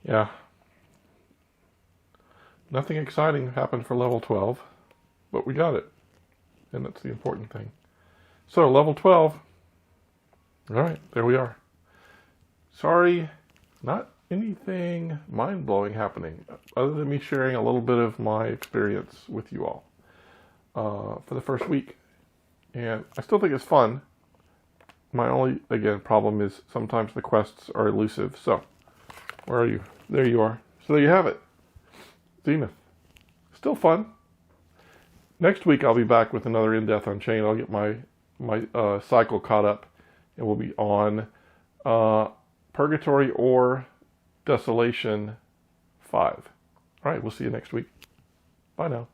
Yeah. Nothing exciting happened for level 12, but we got it. And that's the important thing. So, level 12. Alright, there we are. Sorry, not anything mind-blowing happening, other than me sharing a little bit of my experience with you all for the first week. And I still think it's fun. My only, again, problem is sometimes the quests are elusive. So, where are you? There you are. So there you have it. Zenith. Still fun. Next week I'll be back with another In-Depth Unchained. I'll get my cycle caught up, and we'll be on Purgatory or Desolation 5. All right, we'll see you next week. Bye now.